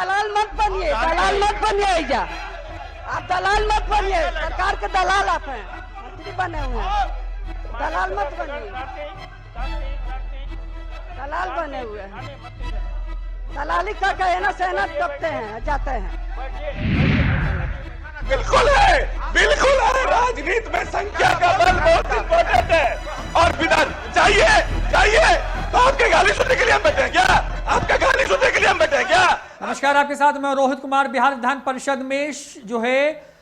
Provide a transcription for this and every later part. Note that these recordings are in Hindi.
दलाल मत बनिए, दलाल मत बनिए ऐजा। आप दलाल मत बनिए, सरकार के दलाल आप हैं, मंत्री बने हुए हैं। दलाल मत बनिए, दलाल बने हुए हैं। दलाली का कहना सहना टपते हैं, जाते हैं। बिल्कुल है, बिल्कुल है। राजनीति में संख्या का बल बहुत इंपॉर्टेंट है। और विधान चाहिए तो आपके गाली सुनने के लिए हम बैठे हैं क्या? आपका गाली सुनने के लिए हम बैठे हैं क्या? नमस्कार, आपके साथ मैं रोहित कुमार। बिहार विधान परिषद में जो है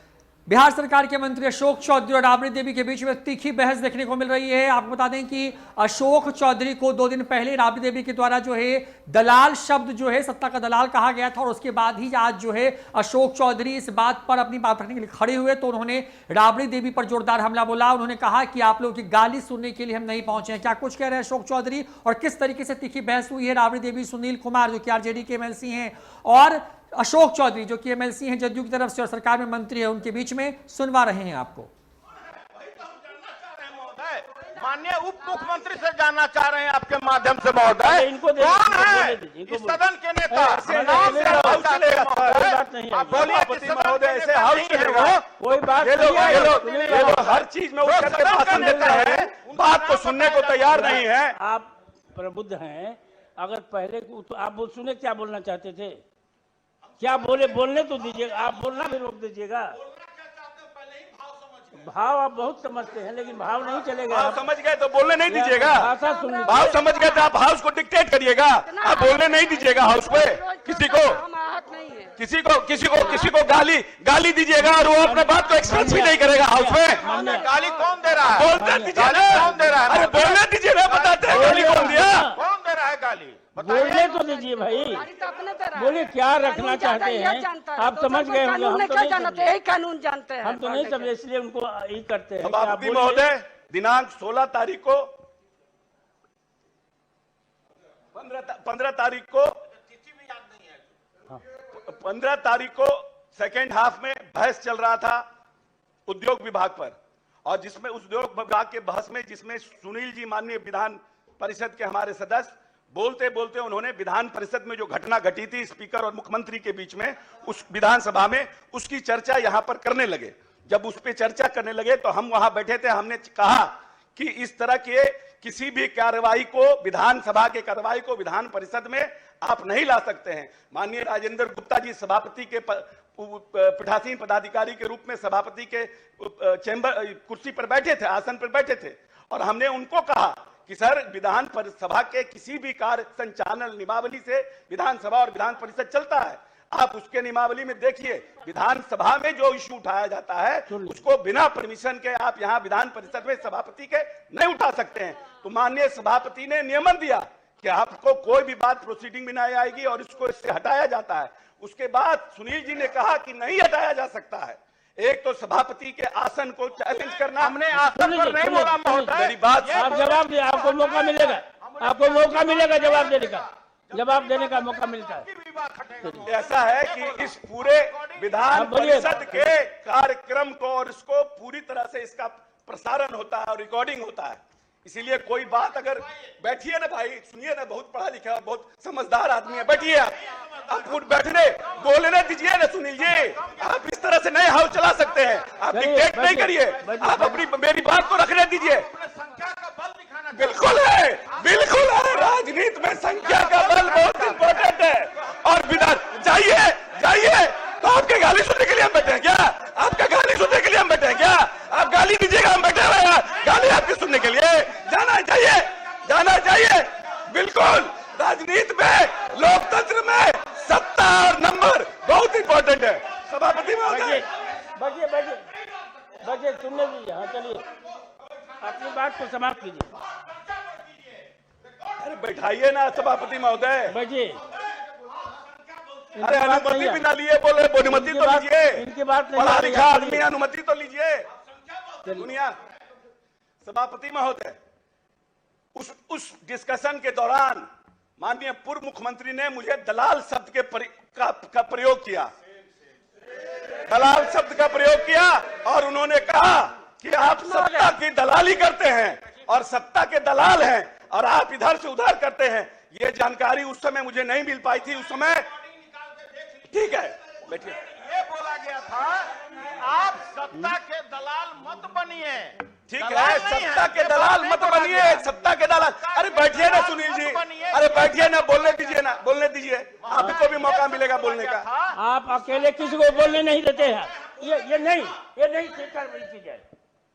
बिहार सरकार के मंत्री अशोक चौधरी और राबड़ी देवी के बीच में तीखी बहस देखने को मिल रही है। आपको बता दें कि अशोक चौधरी को 2 दिन पहले राबड़ी देवी के द्वारा जो है दलाल शब्द जो है सत्ता का दलाल कहा गया था, और उसके बाद ही आज जो है अशोक चौधरी इस बात पर अपनी बात रखने के लिए खड़े हुए तो उन्होंने राबड़ी देवी पर जोरदार हमला बोला। उन्होंने कहा कि आप लोगों की गाली सुनने के लिए हम नहीं पहुंचे हैं। क्या कुछ कह रहे हैं अशोक चौधरी और किस तरीके से तीखी बहस हुई है राबड़ी देवी, सुनील कुमार जो कि आरजेडी के एमएलसी हैं और अशोक चौधरी जो कि एमएलसी हैं जदयू की तरफ से और सरकार में मंत्री है, उनके बीच में सुनवा रहे हैं आपको। माननीय उप मुख्यमंत्री से जानना चाह रहे हैं आपके माध्यम से महोदय, कौन है इस सदन के नेता? आप बोलिए महोदय, ऐसे हाउस है वो, कोई बात ये लोग हर चीज में उठ करके भाषण देते हैं, बात को सुनने को तैयार नहीं है। आप प्रबुद्ध हैं, अगर पहले तो आप सुने क्या बोलना चाहते थे, क्या बोलने तो दीजिएगा, आप बोलना भी रोक दीजिएगा। भाव आप बहुत समझते हैं, लेकिन भाव नहीं चलेगा। भाव समझ गए तो बोलने नहीं दीजिएगा। भाषा सुन लीजिए। भाव समझ गए तो आप हाउस को डिक्टेट करिएगा, आप बोलने नहीं दीजिएगा हाउस पे। किसी को गाली दीजिएगा और वो अपने बात को एक्सप्रेस भी नहीं करेगा हाउस में। गाली कौन दे रहा है? बोलने दीजिए ना, कौन दे रहा है? अरे बोलने दीजिए ना, बताते हैं गाली कौन दिया, कौन दे रहा है गाली, बोलने तो दीजिए भाई। बोलिए क्या रखना चाहते हैं, आप समझ गए होंगे। हम तो नहीं कानून जानते हैं, हम तो नहीं समझे, इसलिए उनको ये करते हैं। सभापति महोदय, दिनांक 16 तारीख को 15 तारीख को 15 तारीख को सेकेंड हाफ में बहस चल रहा था उद्योग विभाग पर, और जिसमें उद्योग विभाग के बहस में जिसमें सुनील जी माननीय विधान परिषद के हमारे सदस्य बोलते बोलते उन्होंने विधान परिषद में जो घटना घटी थी स्पीकर और मुख्यमंत्री के बीच में उस विधानसभा में, उसकी चर्चा यहां पर करने लगे। जब उस पर चर्चा करने लगे तो हम वहां बैठे थे, हमने कहा कि इस तरह के किसी भी कार्रवाई को, विधानसभा के कार्रवाई को विधान परिषद में आप नहीं ला सकते हैं। माननीय राजेंद्र गुप्ता जी सभापति के पीठासीन पदाधिकारी के रूप में सभापति के चैम्बर कुर्सी पर बैठे थे, आसन पर बैठे थे, और हमने उनको कहा कि सर विधान सभा के किसी भी कार्य संचालन नियमावली से विधानसभा और विधान परिषद चलता है। आप उसके नियमावली में देखिए, विधानसभा में जो इश्यू उठाया जाता है उसको बिना परमिशन के आप यहाँ विधान परिषद में सभापति के नहीं उठा सकते हैं। तो माननीय सभापति ने नियमन दिया कि आपको कोई भी बात प्रोसीडिंग में नहीं आएगी और इसको इससे हटाया जाता है। उसके बाद सुनील जी ने कहा कि नहीं हटाया जा सकता है। एक तो सभापति के आसन को चैलेंज करना, हमने आसन पर नहीं बोला महोदय। मेरी बात आप जवाब दिए, आपको मौका मिलेगा, आपको मौका मिलेगा जवाब देने का, जवाब देने का मौका मिलता है। ऐसा है कि इस पूरे विधान परिषद के कार्यक्रम को और इसको पूरी तरह से इसका प्रसारण होता है और रिकॉर्डिंग होता है। इसीलिए कोई बात अगर बैठिए ना भाई, सुनिए ना, बहुत पढ़ा लिखा बहुत समझदार आदमी है, बैठिए आप बैठने बोलने दीजिए ना सुनील जी। आप इस तरह से नए हाउस चला सकते हैं, आप डिक्टेट नहीं करिए, आप अपनी मेरी बात को रखने दीजिए। बिल्कुल है, बिल्कुल है। राजनीति में संख्या का बल बहुत इंपॉर्टेंट है। और विधान चाहिए तो आपके गाली सुनने के लिए हम बैठे हैं क्या? आपका गाली सुनने के लिए हम बैठे हैं क्या? आप गाली दीजिएगा, हम बैठे हुए हैं गाली आपकी सुनने के लिए। जाना चाहिए। बिल्कुल, राजनीति में, लोकतंत्र में सत्ता और नंबर बहुत इंपॉर्टेंट है। सभापति महोदय, बजे सुनने दीजिए। हाँ चलिए, अपनी बात को समाप्त कीजिए। अरे बैठाइए ना सभापति महोदय। बजे अरे अनुमति भी ना लिए, बोले अनुमति तो लीजिए, इनकी बात पढ़ा लिखा आदमी, अनुमति तो लीजिए। दुनिया सभापति महोदय, उस डिस्कशन के दौरान माननीय पूर्व मुख्यमंत्री ने मुझे दलाल शब्द का प्रयोग किया, दलाल शब्द का प्रयोग किया, और उन्होंने कहा कि आप सत्ता की दलाली करते हैं और सत्ता के दलाल हैं और आप इधर से उधर करते हैं। ये जानकारी उस समय मुझे नहीं मिल पाई थी। उस समय ठीक है, बैठिए। ये बोला गया था आप सत्ता के दलाल मत बनिए। ठीक दलाल है, नहीं सत्ता के ये दलाल बात नहीं मत बोला बनिए, गया। सत्ता के दलाल। अरे बैठिए ना सुनील जी, अरे बैठिए ना, बोलने दीजिए ना, बोलने दीजिए, आपको भी मौका मिलेगा बोलने का। आप अकेले किसी को बोलने नहीं देते हैं। ये नहीं स्वीकार की जाए।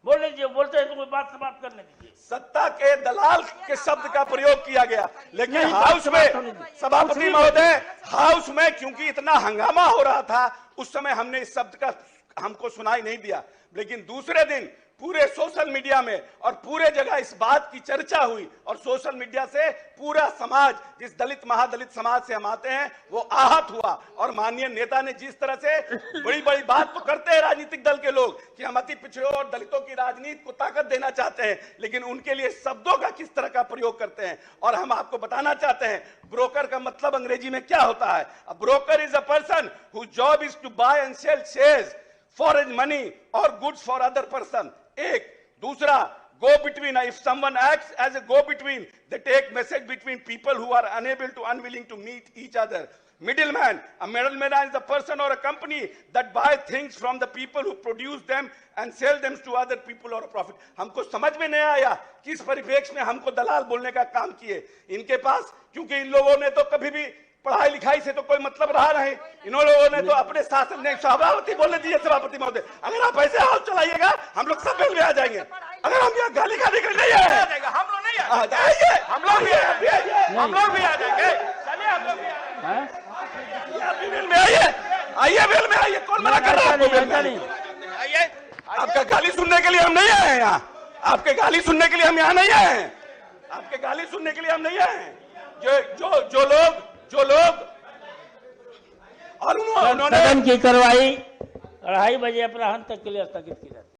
बोलने दीजिए, बोलते हैं तो कोई बात समाप्त करने दीजिए। सत्ता के दलाल के शब्द का प्रयोग किया गया, लेकिन नहीं, हाउस बात होने में दीजिए। सभापति महोदय, हाउस में क्योंकि इतना हंगामा हो रहा था उस समय हमने इस शब्द का हमको सुनाई नहीं दिया, लेकिन दूसरे दिन पूरे सोशल मीडिया में और पूरे जगह इस बात की चर्चा हुई और सोशल मीडिया से पूरा समाज, जिस दलित महादलित समाज से हम आते हैं, वो आहत हुआ। और माननीय नेता ने जिस तरह से बड़ी बड़ी बात तो करते हैं राजनीतिक दल के लोग कि हम अति पिछड़ों और दलितों की राजनीति को ताकत देना चाहते हैं, लेकिन उनके लिए शब्दों का किस तरह का प्रयोग करते हैं। और हम आपको बताना चाहते हैं, ब्रोकर का मतलब अंग्रेजी में क्या होता है। A broker is a person whose job is to buy and sell shares for money और गुड्स फॉर अदर पर्सन। एक दूसरा, go between, if someone acts as a go between, they take message between people who are unwilling to meet each other. Middleman, a middleman is a person or a company that buy things from the people who produce them and sell them to other people or a profit. हमको समझ में नहीं आया किस परिप्रेक्ष्य में हमको दलाल बोलने का काम किए इनके पास, क्योंकि इन लोगों ने तो कभी भी पढ़ाई लिखाई से तो कोई मतलब रहा नहीं। इन लोगों ने तो अपने शासन ने, सभापति बोलने दीजिए सभापति महोदय, अगर आप ऐसे हाथ चलाइएगा हम लोग सब में आ जाएंगे। अगर हम यहाँ गाली खाने के लिए नहीं आए, हम लोग नहीं आ जाइए, हम लोग भी आइए, हम लोग भी आ जाएंगे। चलिए हम लोग भी आ जाएंगे। आप भी वेल में आइए, आइए वेल में आइए, कौन मना कर रहा है आपको वेल में आने? आइए आपका गाली सुनने के लिए हम नहीं आए हैं यहाँ, आपके गाली सुनने के लिए हम यहाँ नहीं आए हैं, आपके गाली सुनने के लिए हम नहीं आए हैं। जो लोग और उन्होंने सदन की कार्रवाई 2:30 बजे अपराह्न तक के लिए स्थगित की जाती है।